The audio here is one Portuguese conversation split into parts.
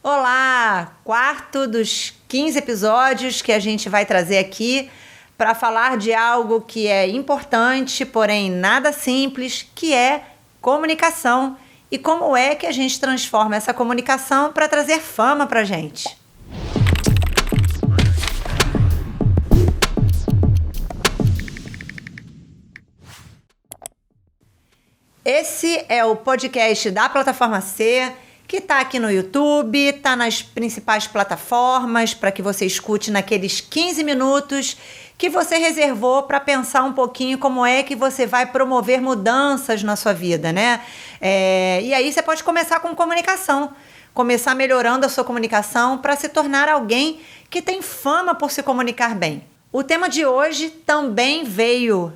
Olá! Quarto dos 15 episódios que a gente vai trazer aqui para falar de algo que é importante, porém nada simples, que é comunicação e como é que a gente transforma essa comunicação para trazer fama para a gente. Esse é o podcast da Plataforma C, que está aqui no YouTube, está nas principais plataformas para que você escute naqueles 15 minutos que você reservou para pensar um pouquinho como é que você vai promover mudanças na sua vida, né? E aí você pode começar com comunicação, começar melhorando a sua comunicação para se tornar alguém que tem fama por se comunicar bem. O tema de hoje também veio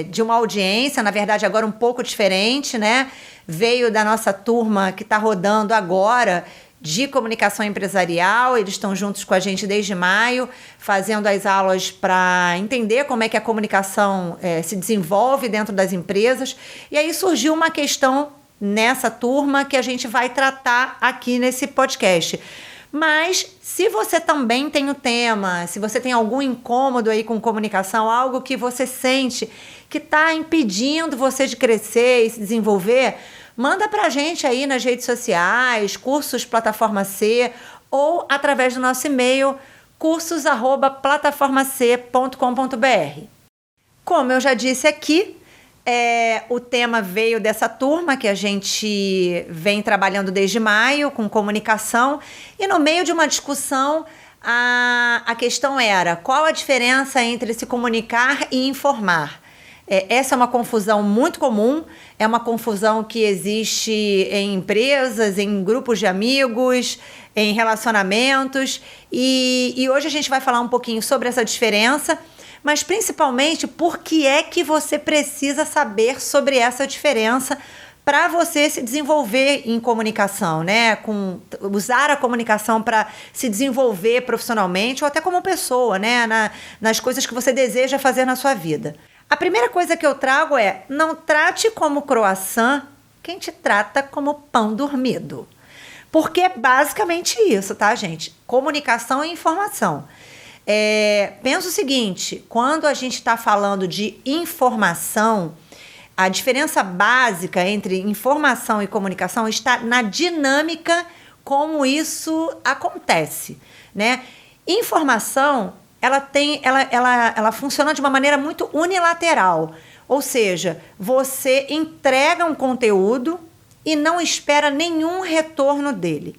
de uma audiência, na verdade agora um pouco diferente, né? Veio da nossa turma que está rodando agora de comunicação empresarial. Eles estão juntos com a gente desde maio, fazendo as aulas para entender como é que a comunicação se desenvolve dentro das empresas. E aí surgiu uma questão nessa turma que a gente vai tratar aqui nesse podcast. Mas se você também tem o tema, se você tem algum incômodo aí com comunicação, algo que você sente que está impedindo você de crescer e se desenvolver, manda pra gente aí nas redes sociais, cursos Plataforma C, ou através do nosso e-mail, cursos@plataformac.com.br. Como eu já disse aqui, o tema veio dessa turma que a gente vem trabalhando desde maio com comunicação, e no meio de uma discussão a questão era: qual a diferença entre se comunicar e informar? Essa é uma confusão muito comum, é uma confusão que existe em empresas, em grupos de amigos, em relacionamentos, e hoje a gente vai falar um pouquinho sobre essa diferença, mas principalmente por que é que você precisa saber sobre essa diferença para você se desenvolver em comunicação, né? Usar a comunicação para se desenvolver profissionalmente ou até como pessoa, né? Nas coisas que você deseja fazer na sua vida. A primeira coisa que eu trago é: não trate como croissant quem te trata como pão dormido. Porque é basicamente isso, tá, gente? Comunicação e informação. Pensa o seguinte: quando a gente está falando de informação, a diferença básica entre informação e comunicação está na dinâmica como isso acontece, né? Informação, ela funciona de uma maneira muito unilateral, ou seja, você entrega um conteúdo e não espera nenhum retorno dele.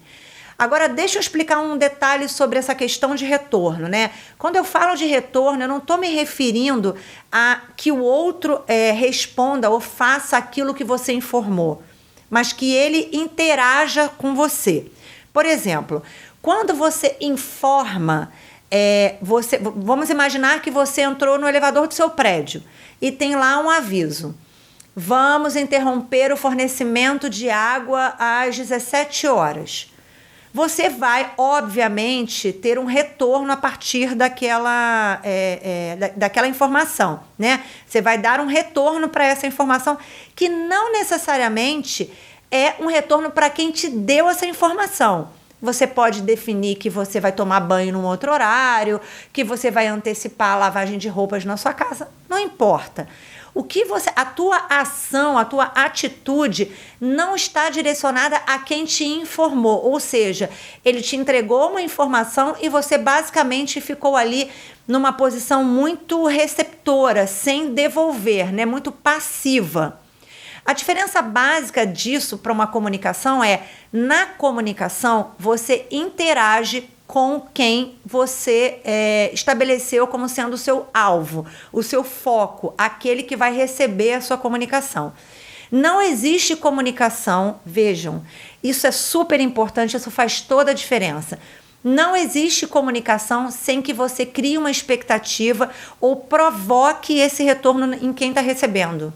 Agora, deixa eu explicar um detalhe sobre essa questão de retorno, né? Quando eu falo de retorno, eu não estou me referindo a que o outro responda ou faça aquilo que você informou, mas que ele interaja com você. Por exemplo, quando você informa, vamos imaginar que você entrou no elevador do seu prédio e tem lá um aviso: vamos interromper o fornecimento de água às 17 horas. Você vai, obviamente, ter um retorno a partir daquela informação, né? Você vai dar um retorno para essa informação, que não necessariamente é um retorno para quem te deu essa informação. Você pode definir que você vai tomar banho num outro horário, que você vai antecipar a lavagem de roupas na sua casa, não importa. A tua ação, a tua atitude não está direcionada a quem te informou, ou seja, ele te entregou uma informação e você basicamente ficou ali numa posição muito receptora, sem devolver, né? Muito passiva. A diferença básica disso para uma comunicação é: na comunicação você interage com quem você estabeleceu como sendo o seu alvo, o seu foco, aquele que vai receber a sua comunicação. Não existe comunicação, vejam, isso é super importante, isso faz toda a diferença. Não existe comunicação sem que você crie uma expectativa ou provoque esse retorno em quem está recebendo.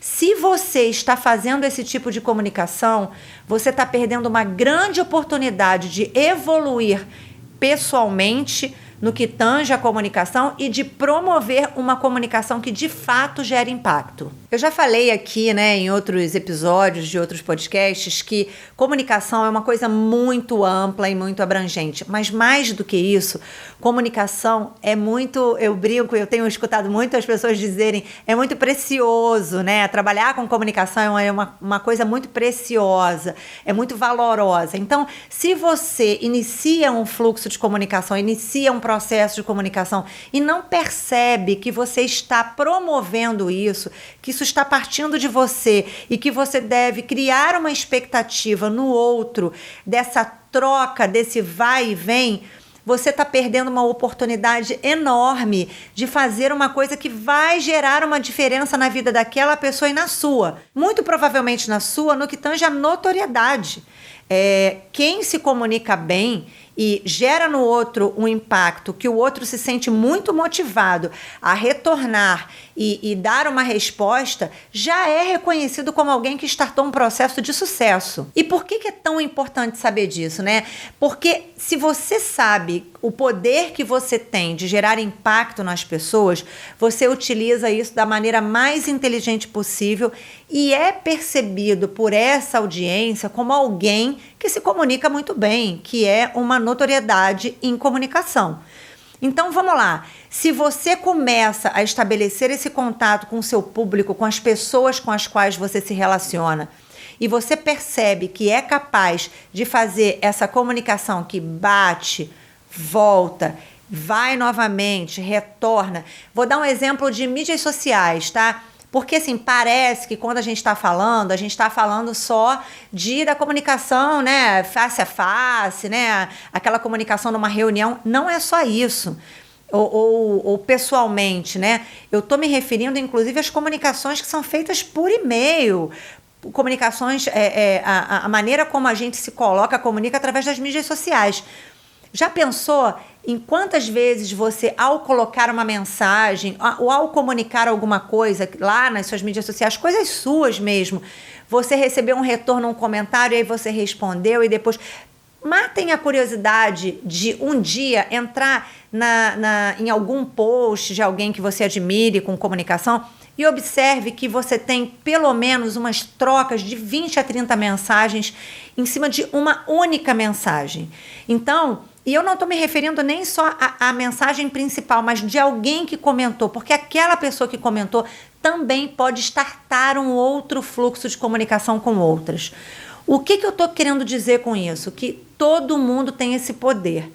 Se você está fazendo esse tipo de comunicação, você está perdendo uma grande oportunidade de evoluir pessoalmente, no que tange a comunicação e de promover uma comunicação que de fato gere impacto. Eu já falei aqui, né, em outros episódios de outros podcasts que comunicação é uma coisa muito ampla e muito abrangente, mas mais do que isso, comunicação é muito, eu brinco, eu tenho escutado muitas pessoas dizerem, é muito precioso, né? Trabalhar com comunicação é uma coisa muito preciosa, é muito valorosa. Então, se você inicia um fluxo de comunicação, inicia um processo de comunicação e não percebe que você está promovendo isso, que isso está partindo de você e que você deve criar uma expectativa no outro, dessa troca, desse vai e vem, você está perdendo uma oportunidade enorme de fazer uma coisa que vai gerar uma diferença na vida daquela pessoa e na sua. Muito provavelmente na sua, no que tange a notoriedade. Quem se comunica bem e gera no outro um impacto que o outro se sente muito motivado a retornar e dar uma resposta, já é reconhecido como alguém que startou um processo de sucesso. E por que é tão importante saber disso, né? Porque se você sabe o poder que você tem de gerar impacto nas pessoas, você utiliza isso da maneira mais inteligente possível e é percebido por essa audiência como alguém que se comunica muito bem, que é uma notoriedade em comunicação. Então, vamos lá. Se você começa a estabelecer esse contato com o seu público, com as pessoas com as quais você se relaciona, e você percebe que é capaz de fazer essa comunicação que bate, volta, vai novamente, retorna. Vou dar um exemplo de mídias sociais, tá? Porque, assim, parece que quando a gente está falando só da comunicação, né, face a face, né, aquela comunicação numa reunião. Não é só isso. Ou pessoalmente, né? Eu estou me referindo, inclusive, às comunicações que são feitas por e-mail, comunicações, a maneira como a gente se comunica através das mídias sociais. Já pensou em quantas vezes você, ao colocar uma mensagem ou ao comunicar alguma coisa lá nas suas mídias sociais, coisas suas mesmo, você recebeu um retorno, um comentário, e aí você respondeu e depois... Matem a curiosidade de um dia entrar em algum post de alguém que você admire com comunicação e observe que você tem pelo menos umas trocas de 20 a 30 mensagens em cima de uma única mensagem. Então, e eu não estou me referindo nem só à mensagem principal, mas de alguém que comentou, porque aquela pessoa que comentou também pode startar um outro fluxo de comunicação com outras. O que eu estou querendo dizer com isso? Que todo mundo tem esse poder.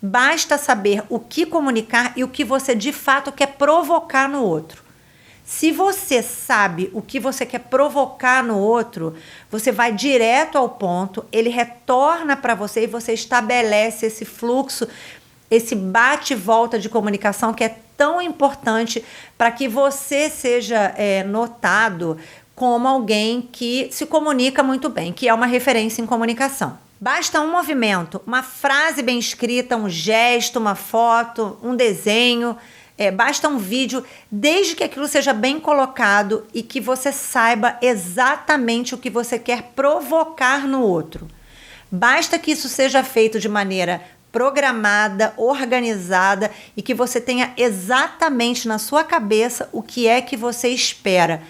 Basta saber o que comunicar e o que você de fato quer provocar no outro. Se você sabe o que você quer provocar no outro, você vai direto ao ponto, ele retorna para você e você estabelece esse fluxo, esse bate e volta de comunicação que é tão importante para que você seja notado como alguém que se comunica muito bem, que é uma referência em comunicação. Basta um movimento, uma frase bem escrita, um gesto, uma foto, um desenho, basta um vídeo, desde que aquilo seja bem colocado e que você saiba exatamente o que você quer provocar no outro. Basta que isso seja feito de maneira programada, organizada e que você tenha exatamente na sua cabeça o que é que você espera.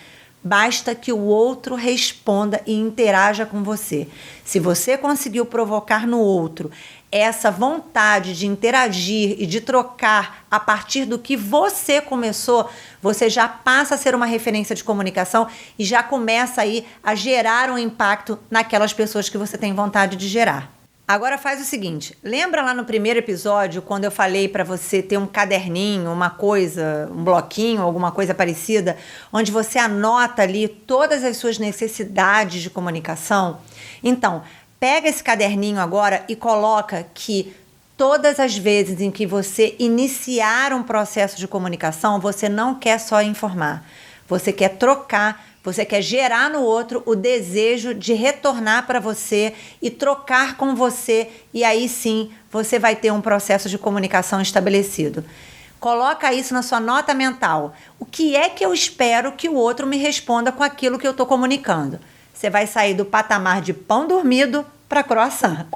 Basta que o outro responda e interaja com você. Se você conseguiu provocar no outro essa vontade de interagir e de trocar a partir do que você começou, você já passa a ser uma referência de comunicação e já começa aí a gerar um impacto naquelas pessoas que você tem vontade de gerar. Agora faz o seguinte, lembra lá no primeiro episódio, quando eu falei para você ter um caderninho, uma coisa, um bloquinho, alguma coisa parecida, onde você anota ali todas as suas necessidades de comunicação? Então, pega esse caderninho agora e coloca que todas as vezes em que você iniciar um processo de comunicação, você não quer só informar, você quer trocar. Você quer gerar no outro o desejo de retornar para você e trocar com você, e aí sim você vai ter um processo de comunicação estabelecido. Coloca isso na sua nota mental. O que é que eu espero que o outro me responda com aquilo que eu estou comunicando? Você vai sair do patamar de pão dormido para croissant.